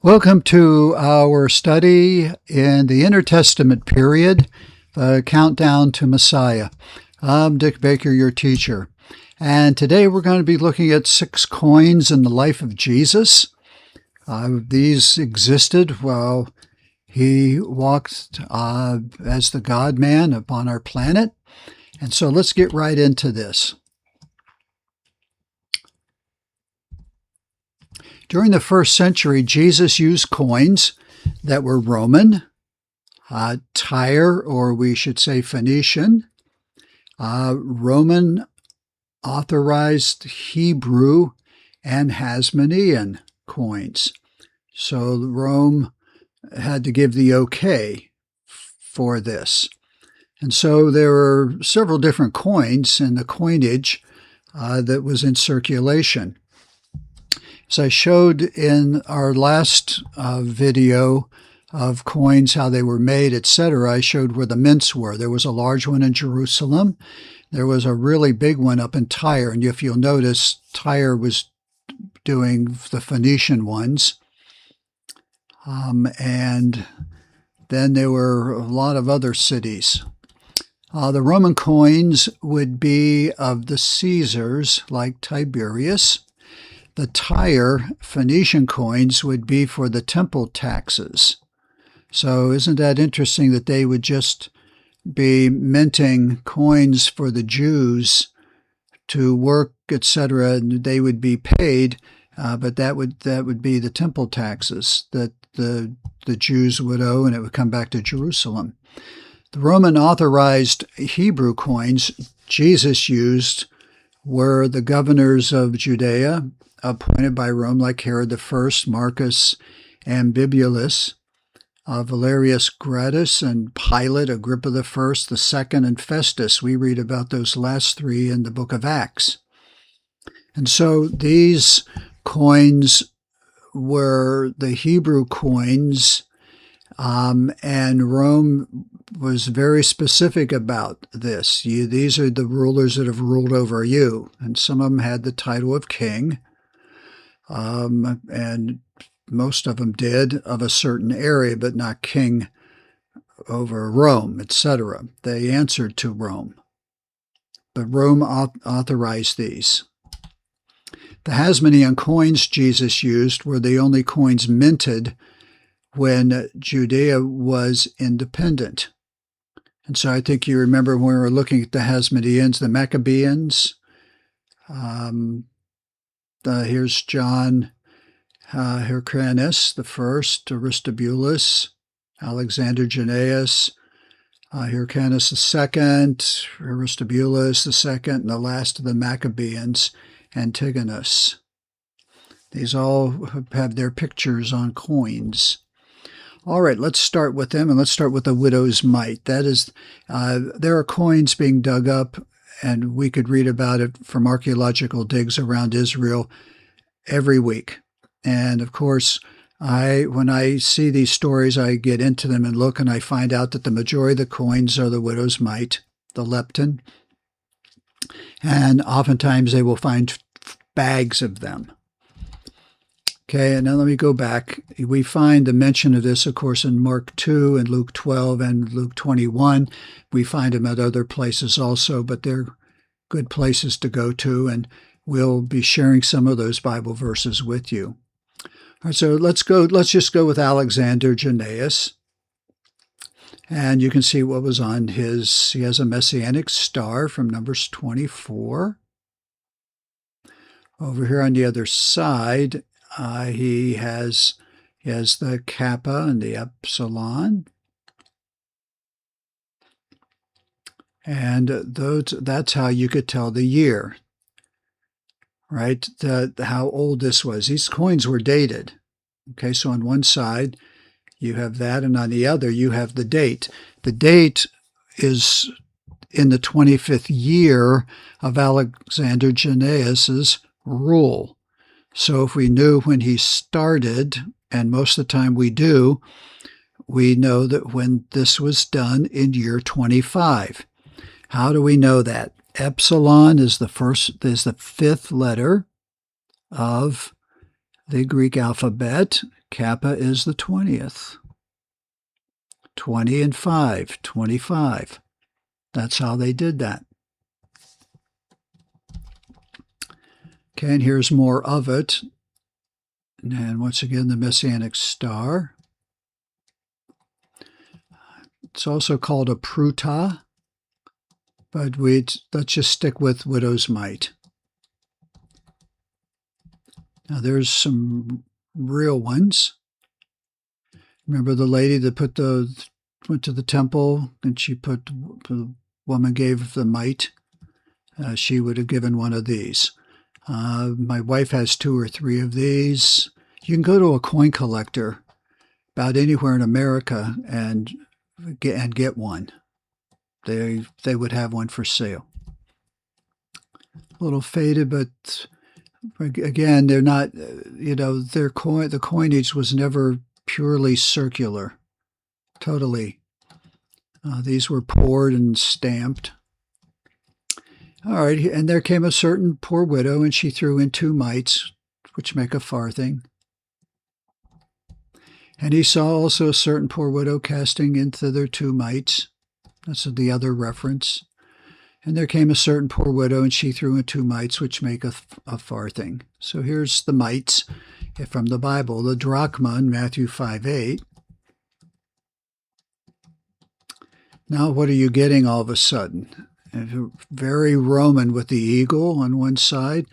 Welcome to our study in the Intertestament period, the countdown to Messiah. I'm Dick Baker, your teacher. And today we're going to be looking at 6 coins in the life of Jesus. These existed while he walked as the God-man upon our planet. And so let's get right into this. During the first century, Jesus used coins that were Roman, Tyre, or we should say Phoenician, Roman authorized Hebrew, and Hasmonean coins. So Rome had to give the okay for this. And so there were several different coins in the coinage that was in circulation. As I showed in our last video of coins, how they were made, etc., I showed where the mints were. There was a large one in Jerusalem. There was a really big one up in Tyre. And if you'll notice, Tyre was doing the Phoenician ones. And then there were a lot of other cities. The Roman coins would be of the Caesars, like Tiberius. The Tyre Phoenician coins would be for the temple taxes. So isn't that interesting that they would just be minting coins for the Jews to work, etc., and they would be paid, but that would be the temple taxes that the Jews would owe, and it would come back to Jerusalem. The Roman authorized Hebrew coins Jesus used were the governors of Judea, appointed by Rome, like Herod I, Marcus Ambibulus, Valerius Gratus, and Pilate, Agrippa I, the second, and Festus. We read about those last 3 in the book of Acts. And so these coins were the Hebrew coins, and Rome was very specific about this. These are the rulers that have ruled over you. And some of them had the title of king. And most of them did, of a certain area, but not king over Rome, etc. They answered to Rome. But Rome authorized these. The Hasmonean coins Jesus used were the only coins minted when Judea was independent. And so I think you remember when we were looking at the Hasmoneans, the Maccabeans. Here's John Hyrcanus the first, Aristobulus, Alexander Jannaeus, Hyrcanus the second, Aristobulus the second, and the last of the Maccabeans, Antigonus. These all have their pictures on coins. All right, let's start with them, and let's start with the widow's mite. That is, there are coins being dug up, and we could read about it from archaeological digs around Israel every week. And of course, when I see these stories, I get into them and look, and I find out that the majority of the coins are the widow's mite, the lepton. And oftentimes they will find bags of them. Okay, and now let me go back. We find the mention of this, of course, in Mark 2 and Luke 12 and Luke 21. We find them at other places also, but they're good places to go to, and we'll be sharing some of those Bible verses with you. All right, so let's just go with Alexander Jannaeus. And you can see what was on he has a messianic star from Numbers 24. Over here on the other side, he has the Kappa and the Epsilon. And that's how you could tell the year, right? How old this was. These coins were dated. Okay, so on one side you have that, and on the other you have the date. The date is in the 25th year of Alexander Jannaeus's rule. So if we knew when he started, and most of the time we do, we know that when this was done in year 25. How do we know that? Epsilon is the 5th letter of the Greek alphabet, kappa is the 20th. 20 and 5, 25. That's how they did that. Okay, and here's more of it. And once again, the Messianic star. It's also called a pruta, but let's just stick with widow's mite. Now there's some real ones. Remember the lady that went to the temple and the woman gave the mite? She would have given one of these. My wife has 2 or 3 of these. You can go to a coin collector about anywhere in America and get one. They would have one for sale. A little faded, but again, they're not. The coinage was never purely circular. Totally. These were poured and stamped. All right, and there came a certain poor widow, and she threw in 2 mites, which make a farthing. And he saw also a certain poor widow casting in thither 2 mites. That's the other reference. And there came a certain poor widow, and she threw in 2 mites, which make a farthing. So here's the mites from the Bible. The drachma in Matthew 5:8. Now what are you getting all of a sudden? Very Roman with the eagle on one side,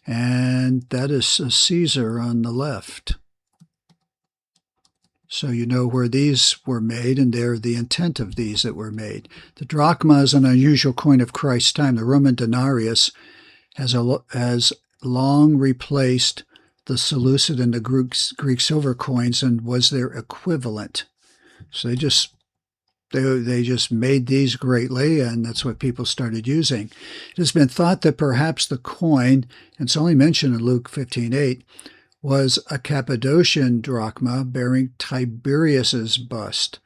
and that is a Caesar on the left. So you know where these were made, and they're the intent of these that were made. The drachma is an unusual coin of Christ's time. The Roman denarius has long replaced the Seleucid and the Greek silver coins and was their equivalent. So they just made these greatly, and that's what people started using. It has been thought that perhaps the coin, and it's only mentioned in Luke 15:8, was a Cappadocian drachma bearing Tiberius's bust.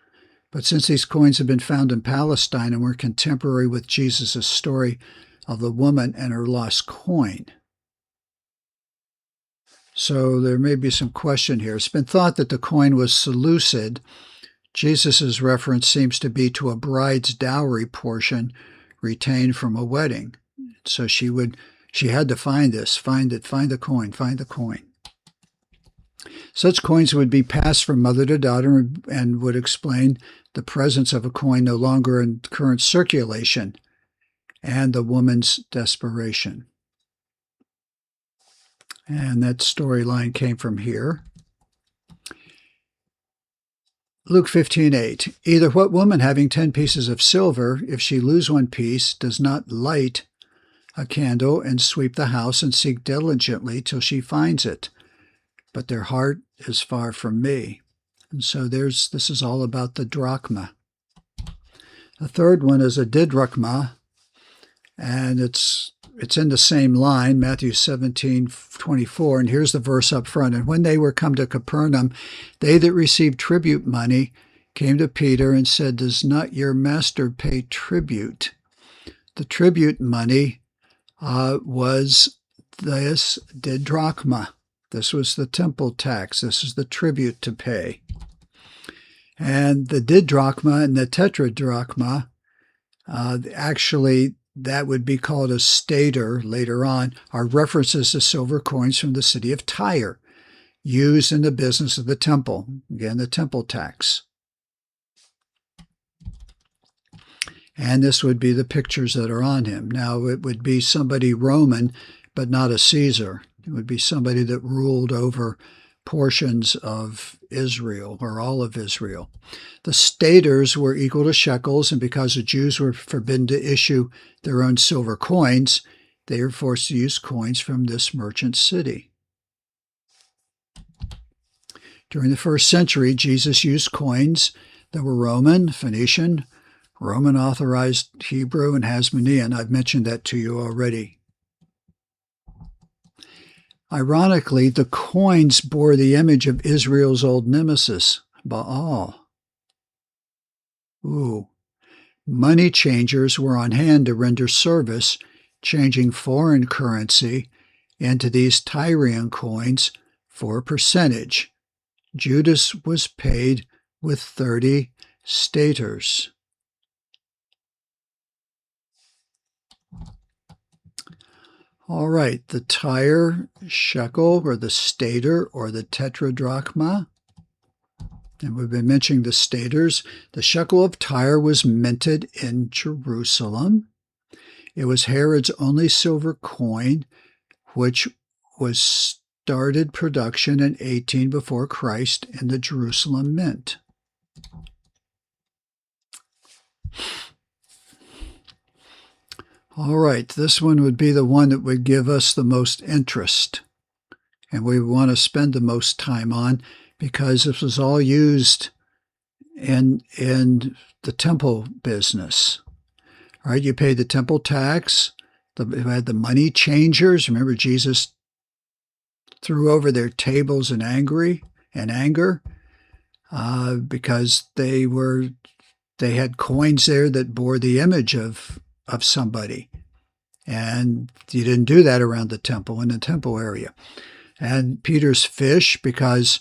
But since these coins have been found in Palestine and were contemporary with Jesus' story of the woman and her lost coin, so there may be some question here. It's been thought that the coin was Seleucid. Jesus' reference seems to be to a bride's dowry portion retained from a wedding. So she had to find this, find the coin. Such coins would be passed from mother to daughter and would explain the presence of a coin no longer in current circulation and the woman's desperation. And that storyline came from here. Luke 15:8. Either what woman having 10 pieces of silver, if she lose 1 piece, does not light a candle and sweep the house and seek diligently till she finds it? But their heart is far from me. And so this is all about the drachma. The third one is a didrachma, and it's in the same line, Matthew 17:24, and here's the verse up front. And when they were come to Capernaum, they that received tribute money came to Peter and said, does not your master pay tribute? The tribute money was this didrachma. This was the temple tax. This is the tribute to pay. And the didrachma and the tetradrachma, actually, that would be called a stater later on, are references to silver coins from the city of Tyre, used in the business of the temple. Again, the temple tax. And this would be the pictures that are on him. Now, it would be somebody Roman, but not a Caesar. It would be somebody that ruled over portions of Israel or all of Israel. The staters were equal to shekels, and because the Jews were forbidden to issue their own silver coins, they were forced to use coins from this merchant city. During the first century, Jesus used coins that were Roman, Phoenician, Roman authorized Hebrew, and Hasmonean. I've mentioned that to you already. Ironically, the coins bore the image of Israel's old nemesis, Baal. Money changers were on hand to render service, changing foreign currency into these Tyrian coins for a percentage. Judas was paid with 30 staters. All right, the Tyre shekel, or the stater, or the tetradrachma. And we've been mentioning the staters. The shekel of Tyre was minted in Jerusalem. It was Herod's only silver coin, which was started production in 18 before Christ in the Jerusalem Mint. All right, this one would be the one that would give us the most interest, and we want to spend the most time on, because this was all used in the temple business. All right, you paid the temple tax. You had the money changers. Remember, Jesus threw over their tables in anger because they had coins there that bore the image of somebody. And you didn't do that around the temple, in the temple area. And Peter's fish, because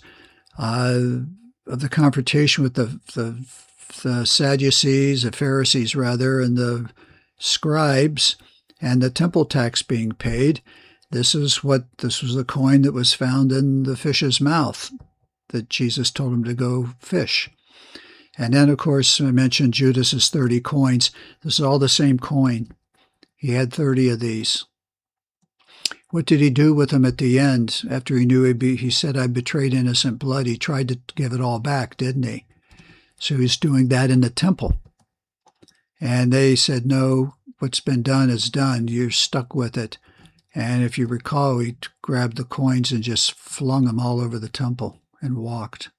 of the confrontation with the Sadducees, the Pharisees rather, and the scribes, and the temple tax being paid. This was the coin that was found in the fish's mouth that Jesus told him to go fish. And then, of course, I mentioned Judas's 30 coins. This is all the same coin. He had 30 of these. What did he do with them at the end? After he knew he said, "I betrayed innocent blood," he tried to give it all back, didn't he? So he's doing that in the temple. And they said, "No, what's been done is done. You're stuck with it." And if you recall, he grabbed the coins and just flung them all over the temple and walked.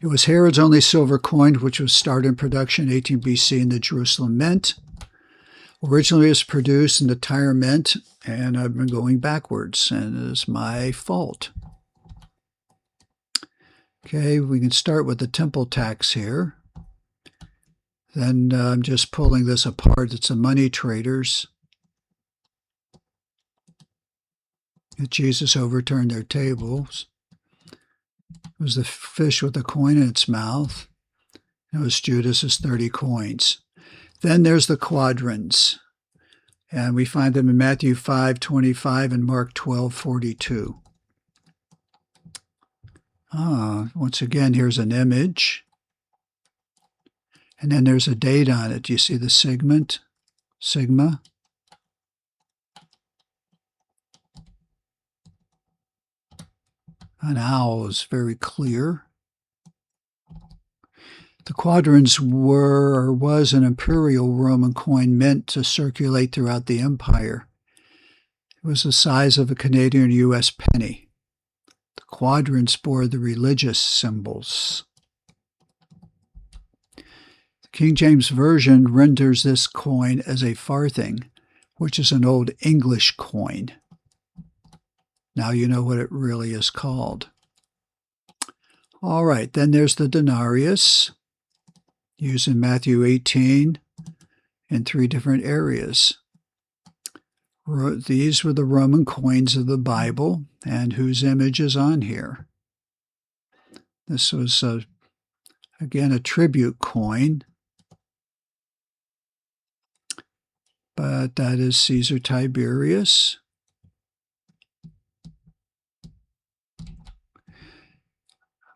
It was Herod's only silver coin, which was started in production 18 BC in the Jerusalem Mint. Originally, it was produced in the Tyre Mint, and I've been going backwards, and it's my fault. Okay, we can start with the temple tax here. Then I'm just pulling this apart. It's the money traders. Jesus overturned their tables. It was the fish with the coin in its mouth. It was Judas's 30 coins. Then there's the quadrans, and we find them in Matthew 5:25 and Mark 12:42. Once again, here's an image, and then there's a date on it. Do you see the sigma? An owl is very clear. The quadrans was an imperial Roman coin meant to circulate throughout the empire. It was the size of a Canadian or U.S. penny. The quadrans bore the religious symbols. The King James Version renders this coin as a farthing, which is an Old English coin. Now you know what it really is called. All right, then there's the denarius, used in Matthew 18 in 3 different areas. These were the Roman coins of the Bible, and whose image is on here. This was, again, a tribute coin, but that is Caesar Tiberius.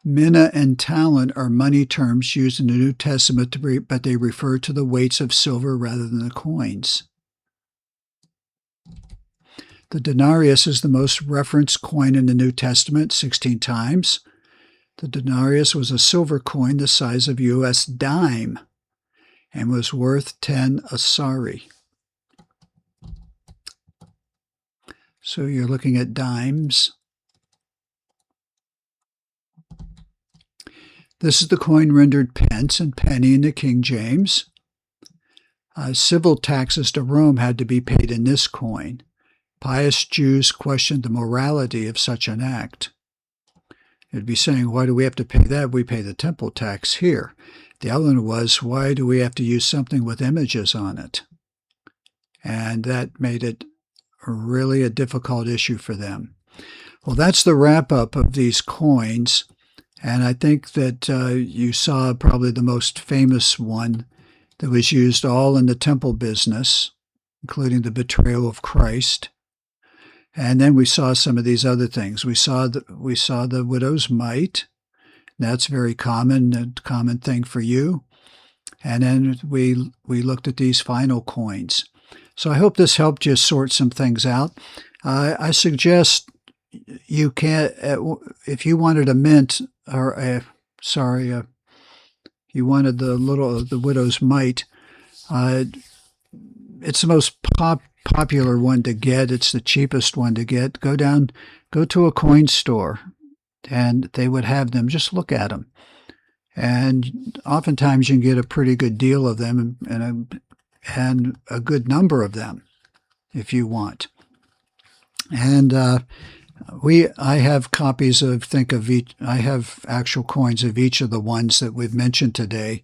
Mina and talent are money terms used in the New Testament, but they refer to the weights of silver rather than the coins. The denarius is the most referenced coin in the New Testament, 16 times. The denarius was a silver coin the size of a U.S. dime and was worth 10 asari. So you're looking at dimes. This is the coin rendered pence and penny in the King James. Civil taxes to Rome had to be paid in this coin. Pious Jews questioned the morality of such an act. They'd be saying, why do we have to pay that? We pay the temple tax here. The other one was, why do we have to use something with images on it? And that made it really a difficult issue for them. Well, that's the wrap-up of these coins, and I think that you saw probably the most famous one that was used all in the temple business, including the betrayal of Christ. And then we saw some of these other things. We saw the widow's mite. That's very common, a common thing for you. And then we looked at these final coins. So I hope this helped you sort some things out. I suggest you can, if you wanted a mint, or you wanted the widow's mite. It's the most popular one to get. It's the cheapest one to get. Go to a coin store, and they would have them. Just look at them, and oftentimes you can get a pretty good deal of them, and a good number of them, if you want. And I have copies of I have actual coins of each of the ones that we've mentioned today.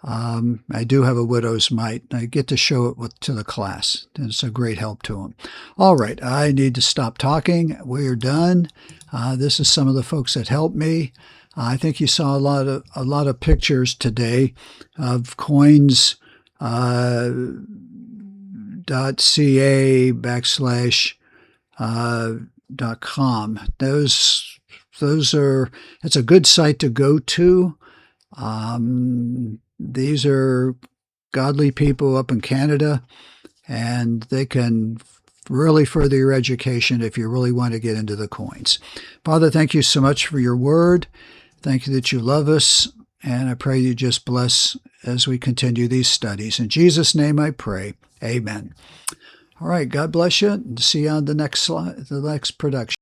I do have a widow's mite. I get to show it to the class. It's a great help to them. All right, I need to stop talking. We're done. This is some of the folks that helped me. I think you saw a lot of pictures today of coins. .ca/.com. It's a good site to go to. These are godly people up in Canada, and they can really further your education if you really want to get into the coins. Father, thank you so much for your word. Thank you that you love us, and I pray you just bless as we continue these studies. In Jesus' name I pray. Amen. All right, God bless you, and see you on the next production.